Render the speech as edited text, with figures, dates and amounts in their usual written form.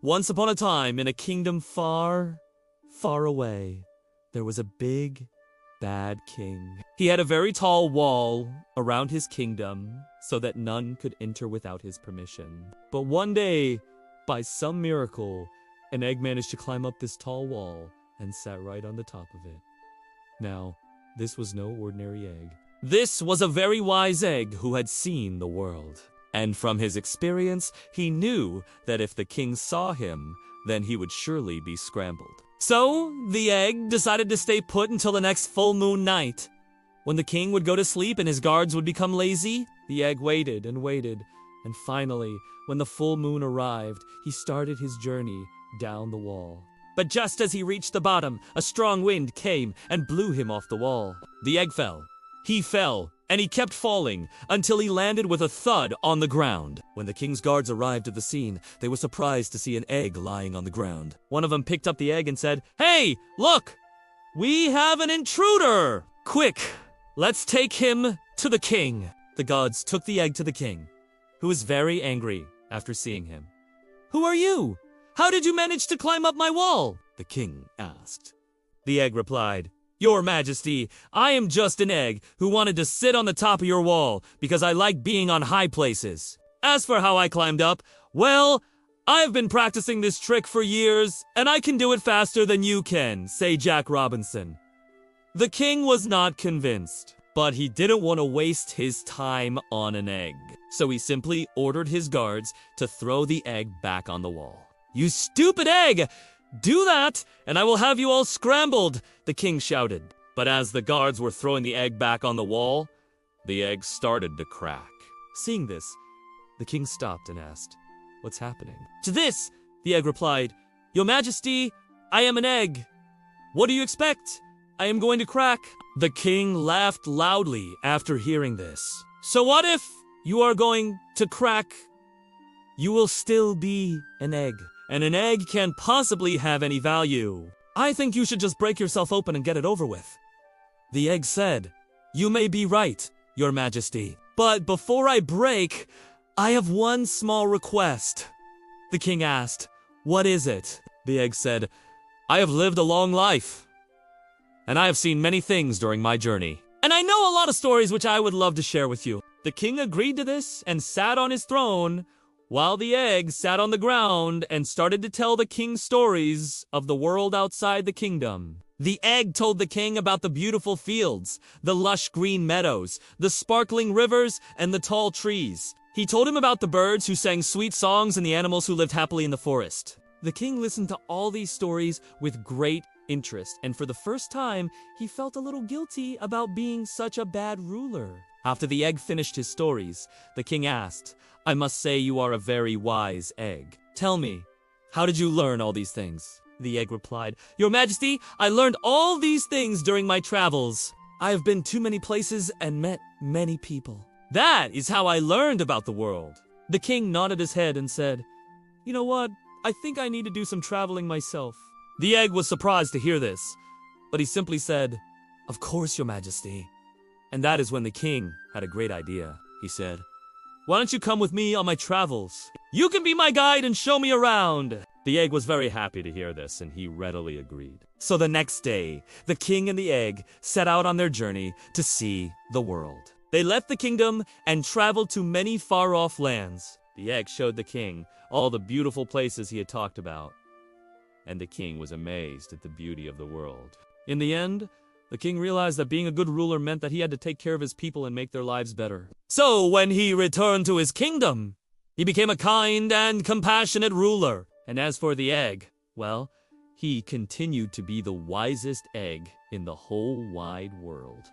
Once upon a time, in a kingdom far, far away, there was a big, bad king. He had a very tall wall around his kingdom so that none could enter without his permission. But one day, by some miracle, an egg managed to climb up this tall wall and sat right on the top of it. Now, this was no ordinary egg. This was a very wise egg who had seen the world. And from his experience, he knew that if the king saw him, then he would surely be scrambled. So, the egg decided to stay put until the next full moon night. When the king would go to sleep and his guards would become lazy, the egg waited and waited. And finally, when the full moon arrived, he started his journey down the wall. But just as he reached the bottom, a strong wind came and blew him off the wall. The egg fell. He fell, and he kept falling until he landed with a thud on the ground. When the king's guards arrived at the scene, they were surprised to see an egg lying on the ground. One of them picked up the egg and said, "Hey, look! We have an intruder! Quick, let's take him to the king." The guards took the egg to the king, who was very angry after seeing him. "Who are you? How did you manage to climb up my wall?" the king asked. The egg replied, "Your Majesty, I am just an egg who wanted to sit on the top of your wall because I like being on high places. As for how I climbed up, well, I've been practicing this trick for years, and I can do it faster than you can, say Jack Robinson." The king was not convinced, but he didn't want to waste his time on an egg. So he simply ordered his guards to throw the egg back on the wall. "You stupid egg! Do that, and I will have you all scrambled," the king shouted. But as the guards were throwing the egg back on the wall, the egg started to crack. Seeing this, the king stopped and asked, "What's happening?" To this, the egg replied, "Your Majesty, I am an egg. What do you expect? I am going to crack." The king laughed loudly after hearing this. "So what if you are going to crack? You will still be an egg. And an egg can't possibly have any value. I think you should just break yourself open and get it over with." The egg said, "You may be right, Your Majesty. But before I break, I have one small request." The king asked, "What is it?" The egg said, "I have lived a long life, and I have seen many things during my journey. And I know a lot of stories which I would love to share with you." The king agreed to this and sat on his throne, while the egg sat on the ground and started to tell the king stories of the world outside the kingdom. The egg told the king about the beautiful fields, the lush green meadows, the sparkling rivers, and the tall trees. He told him about the birds who sang sweet songs and the animals who lived happily in the forest. The king listened to all these stories with great interest, and for the first time, he felt a little guilty about being such a bad ruler. After the egg finished his stories, the king asked, "I must say you are a very wise egg. Tell me, how did you learn all these things?" The egg replied, "Your Majesty, I learned all these things during my travels. I have been to many places and met many people. That is how I learned about the world." The king nodded his head and said, "You know what? I think I need to do some traveling myself." The egg was surprised to hear this, but he simply said, "Of course, Your Majesty." And that is when the king had a great idea. He said, "Why don't you come with me on my travels? You can be my guide and show me around." The egg was very happy to hear this, and he readily agreed. So the next day, the king and the egg set out on their journey to see the world. They left the kingdom and traveled to many far-off lands. The egg showed the king all the beautiful places he had talked about, and the king was amazed at the beauty of the world. In the end, the king realized that being a good ruler meant that he had to take care of his people and make their lives better. So when he returned to his kingdom, he became a kind and compassionate ruler. And as for the egg, well, he continued to be the wisest egg in the whole wide world.